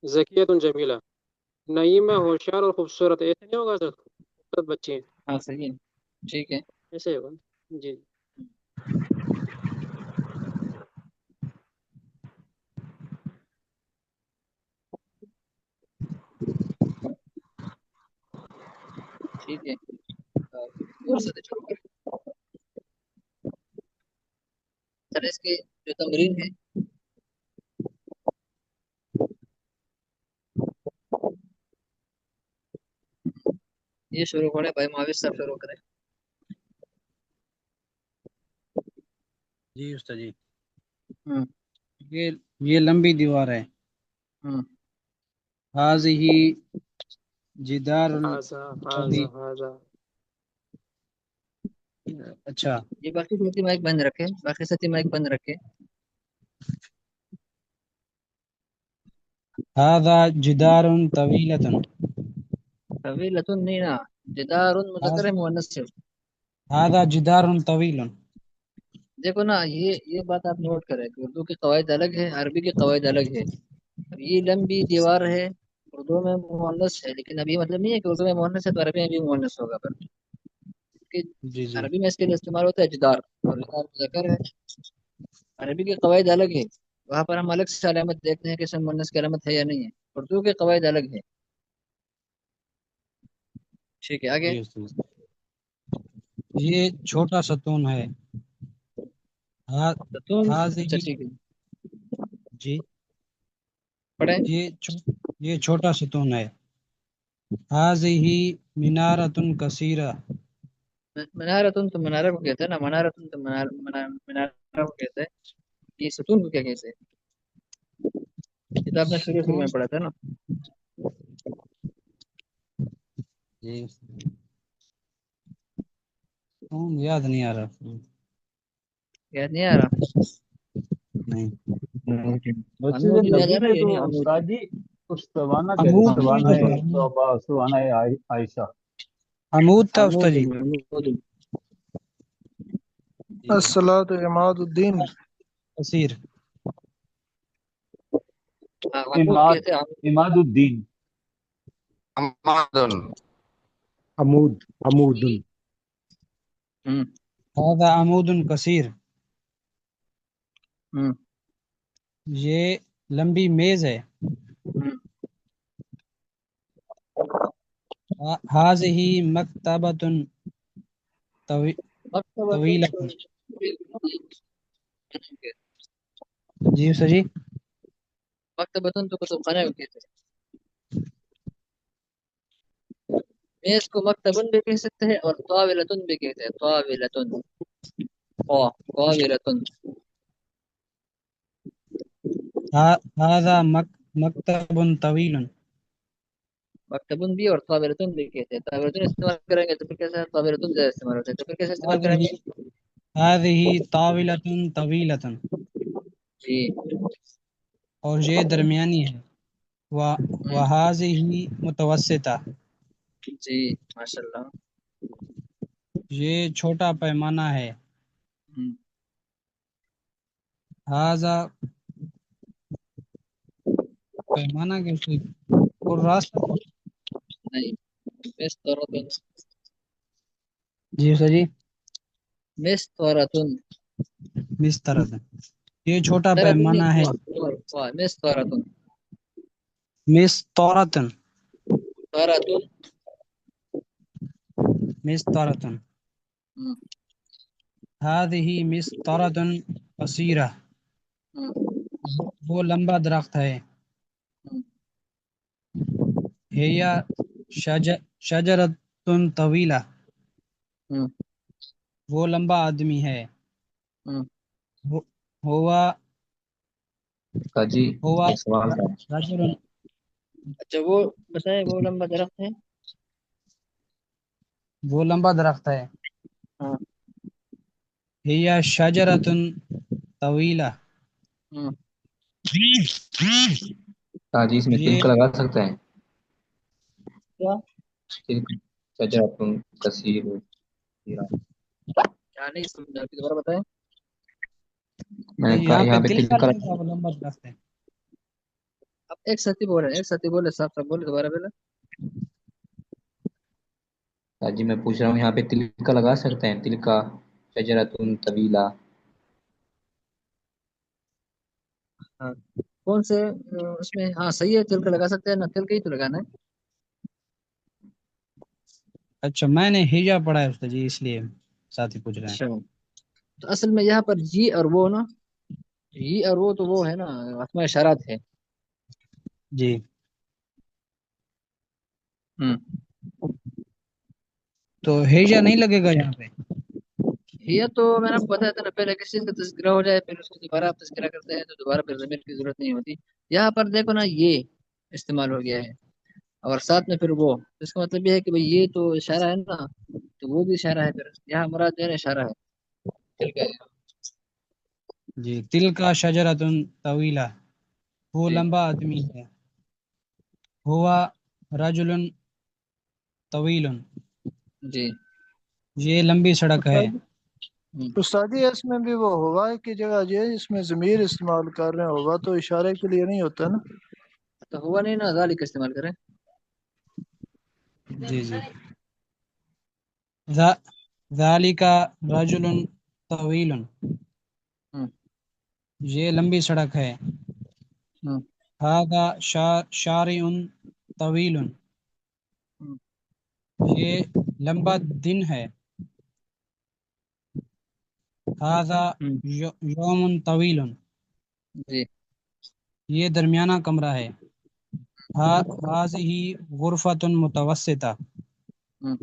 ذکیۃ جمیلہ، نعیم ہے، ہوشیار اور خوبصورت ہے، ایسے نہیں ہوگا سر؟ خوبصورت بچی ہیں، ہاں صحیح ہے، ٹھیک ہے. ایسے ہوگا. جی ٹھیک ہے. اور سے شروع کریں. سر اس کی جو تمرین ہے یہ شروع کریں بھائی معاوض صاحب شروع کریں. جی استاد جی. ہوں یہ یہ لمبی دیوار ہے. ہوں هذه جدار ہاضا طویل. ہاضا. اچھا یہ باقی ساتھی مائک بند رکھے، باقی ساتھی مائک بند رکھے. هذا جدار طويلة. طویلۃ نہیں نا، جدار مذکر ہے مؤنث سے. هذا جدار طويل. دیکھو نا یہ بات آپ نوٹ کریں کہ اردو کی قواعد الگ ہے، عربی کی قواعد الگ ہے. اب یہ لمبی دیوار ہے، اردو میں مؤنث ہے، لیکن اب یہ مطلب نہیں ہے کہ اردو میں مؤنث ہے تو عربی میں بھی مؤنث ہوگا. پر کہ جی جی عربی میں اس کے لیے استعمال ہوتا ہے جدار، اور جدار مذکر ہے. عربی کی قواعد الگ ہے، وہاں پر ہم الگ سے علامت دیکھتے ہیں کہ اس میں مؤنث کی علامت ہے یا نہیں ہے. اردو کی قواعد الگ ہے. ٹھیک ہے آگے. جی استاد. یہ چھوٹا ستون ہے. ستون، هذه. اچھا ٹھیک ہے جی پڑھیں. یہ چھوٹا ستون ہے. هذه منارة كثيرة. منارتن تو منارہ کو کہتے ہیں نا، منارتن تو منارہ کو کہتے ہیں. یہ ستون کو کیا کہتے ہیں؟ کتاب نے شروع ستون. میں پڑھا تھا نا. جی ستون یاد نہیں آ رہا. یاد نہیں آ رہا. نہیں. عمود یاد آ رہا ہے یا تو نہیں عمود؟ استاد جی استوانہ کہہ رہے، عمود استوانہ تھا. توبہ، استوانہ عائشہ. عمود تھا استاد عمود جی. عمود. جی الصلاة عماد الدین. کثیر. ہاں عمود اماد کہتے ہیں عمود. اماد الدین. عماد. عمود. ہوں هذا عمود كثير. ہوں یہ لمبی میز ہے. ہوں. هذه مکتبۃ طویلۃ. جی استاد جی. مکتبتن تو کتب خانے کو کہتے ہیں. میز کو مکتبن بھی کہہ سکتے ہیں اور طاولتن بھی کہتے ہیں. طاولتن، طاولتن. هذا مکتب طویل. مکتبن بھی اور طاولتن بھی کہتے ہیں. طاولتن استعمال کریں گے تو پھر کیسے طاولتن زیادہ استعمال ہوتا ہے، تو پھر کیسے استعمال کریں گے؟ هذه طاولۃ طویلۃ. جی. اور یہ درمیانی ہے. وهذه متوسطہ. جی ماشاء اللہ. یہ چھوٹا پیمانہ ہے. ہوں. هذا پیمانہ کے اور راستہ. نہیں، مستورتن. جی استاد جی. مستورتن. مسترد. یہ چھوٹا ترتن پیمانہ ہے. نہیں، مستورتن. مستورتن. ترتن. مستورتن. ہوں هذه مسترد قصیرہ. ہوں وہ لمبا درخت ہے. ہوں. هي شجرۃ طویلہ. ہوں وہ لمبا آدمی ہے. ہوں. ہوا جی ہوا ایک سوال تھا. رجل. اچھا وہ بتائے، وہ لمبا درخت ہے. وہ لمبا درخت ہے. ہاں. هي شجرۃ طویلہ. ہوں. جی اس میں یہ تلک لگا سکتے ہیں. کیا تلک شجرۃ کثیر. کیا نہیں سمجھا، دوبارہ بتائیں. میں نے کہا یہاں پہ یہاں پہ تل تلک کا لگا، وہ لمبا درخت ہے. اب ایک ساتھ ہی بولے، ایک ساتھ ہی بولے، صاف صاف بولے دوبارہ پہلے. جی میں پوچھ رہا ہوں یہاں پہ تل کا لگا سکتے ہیں؟ تل کا شجرتن طویلہ. ہاں کون سے اس میں؟ ہاں صحیح ہے، تل کا لگا سکتے ہیں نا، تل کا ہی تو لگانا ہے. اچھا میں نے ہجا پڑھا ہے استاد جی، اس لیے ساتھی پوچھ رہے ہیں. اچھا تو اصل میں یہاں پر جی اور وہ نا، جی اور وہ تو وہ ہے نا اسماء اشارات ہے. جی ہوں. تو ہجا نہیں لگے گا یہاں پہ؟ یہ تو میں نے آپ کو بتایا تھا نا، پہلے کسی چیز کا تذکرہ ہو جائے پھر اس کو دوبارہ آپ تذکرہ کرتے ہیں تو دوبارہ پھر ضمیر کی ضرورت نہیں ہوتی. یہاں پر دیکھو نا یہ استعمال ہو گیا ہے اور ساتھ میں پھر وہ، اس کا مطلب یہ ہے کہ بھئی یہ تو اشارہ ہے نا، تو وہ بھی اشارہ ہے، پھر یہاں مراد جو ہے نا اشارہ ہے. ٹھیک ہے جی تل کا شجرتن طویلہ، وہ جی لمبا آدمی ہے. ہوا رجل طویل، جی. یہ لمبی سڑک ہے. استاد استاد جی اس میں بھی وہ ہوا کی جگہ جو ہے اس میں ضمیر استعمال کر رہے ہیں، ہوگا تو اشارے کے لیے نہیں ہوتا نا. تو ہوا نہیں نا، ذالک کا استعمال کریں. جی جی. ذالک رجل طویل، ہوں یہ لمبی سڑک ہے. ہوں ھذا شارع طویل، ہوں. یہ لمبا دن ہے. ھذا ہوں. یوم طویل، جی یہ درمیانہ کمرہ ہے. ھذہ غرفۃ متوسطہ. ہوں.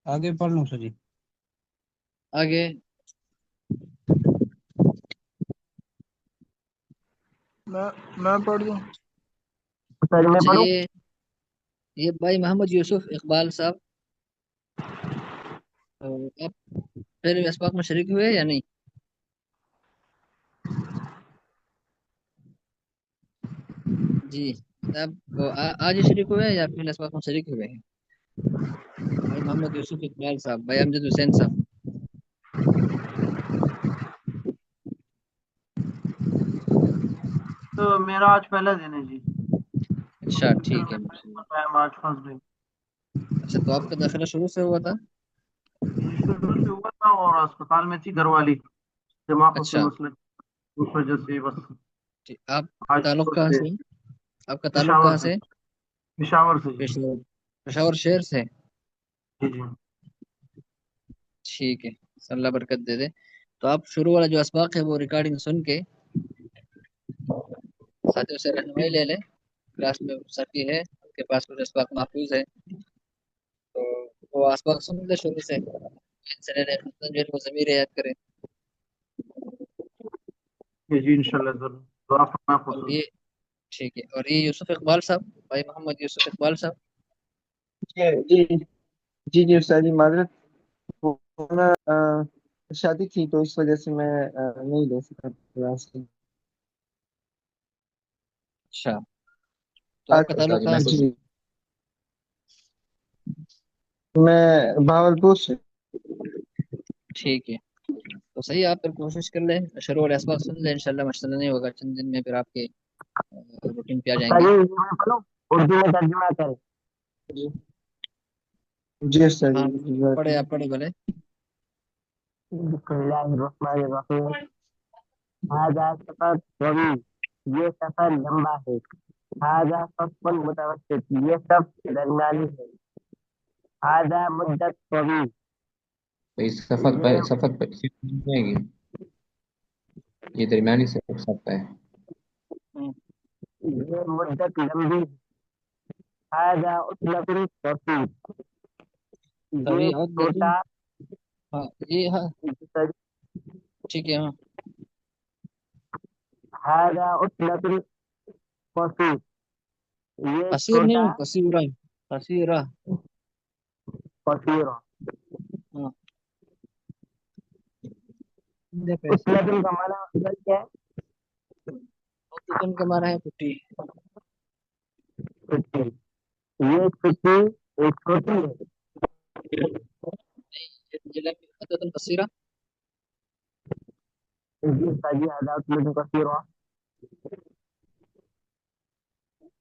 آگے پڑھ لوں سر جی؟ آگے میں پڑھ دوں. اچھا یہ بھائی محمد یوسف اقبال صاحب، آپ پہلے اسباق میں شریک ہوئے یا نہیں؟ جی آپ آج ہی شریک ہوئے ہیں یا پہلے اسباق میں شریک ہوئے ہیں؟ بھائی محمد یوسف اقبال صاحب، بھائی امجد حسین صاحب. تو میرا آج پہلا دن ہے جی. اچھا ٹھیک ہے. ٹائم آج فرسٹ ڈے. اچھا تو آپ کا داخلہ شروع سے ہوا تھا؟ شروع سے ہوا تھا اور اسپتال میں تھی گھر والی، دماغ سے اچھا مسئلہ، اس وجہ سے بس ٹھیک. آپ آج تعلق فرسٹ کہاں ڈے. سے؟ آپ کا تعلق پشاور کہاں سے. سے؟ پشاور سے جی. پشاور. پشاور شہر سے. جی جی. ٹھیک ہے، اللہ برکت دے دے. تو آپ شروع والا جو اسباق ہے وہ ریکارڈنگ سن کے ساتھیوں سے رہنمائی لے لیں. کلاس میں ساتھی ہے ان کے پاس کچھ اسباق محفوظ ہے تو وہ اسباق سن لے شروع سے، سے لے لیں، جو ہے وہ ضمیر یاد کریں. جی انشاءاللہ ضرور. دعا فرمائیں اور خصوص. یہ ٹھیک ہے. اور یہ یوسف اقبال صاحب، بھائی محمد یوسف اقبال صاحب. جی جی جی استاد جی معذرت، وہ نا شادی تھی تو اس وجہ سے میں نہیں لے سکا کلاس. اچھا تو آپ کا استاد تعلق جی کہاں میں سے؟ کچھ جی میں بھاولپور سے. ٹھیک ہے تو صحیح، آپ پھر کوشش کر لیں، شروع والے اسباق سن لیں، انشاءاللہ مسئلہ نہیں ہوگا، چند دن میں پھر آپ کے روٹین پہ آ جائیں استاد گے. جی اردو میں ترجمہ کریں. جی جی استاد ہاں جی. پڑھے، آپ پڑھے بھلے. بسم اللہ الرحمن الرحیم. هذا سفر طویل، یہ سفر لمبا ہے. هذا صف متوسط، یہ صف درمیانی ہے. هذا مدت طویل، صفت یہ صفت جائے گی، یہ درمیانی صف ہے. یہ مدت لمبی ہے. هذا عطلة طویل، یہ طویل عدت. چھوٹا. ہاں یہ ہاں ٹھیک ہے. ہاں هذا عطلة قصير، یہ قصیر چھوٹا. نہیں، قصیرہ. قصیرہ. قصير. ہاں عطلة کا معنی اصل کیا ہے؟ عدتن کا معنی ہے چھٹی. چھٹی. یہ چھٹی ایک چھوٹی ہے. نہیں عدتن قصیرہ. جی استاد جی هذا عطلة قصيرة.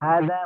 هذا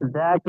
ذاك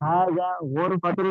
هذا غرفة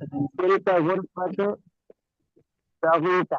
تلك غرفة صغيرة।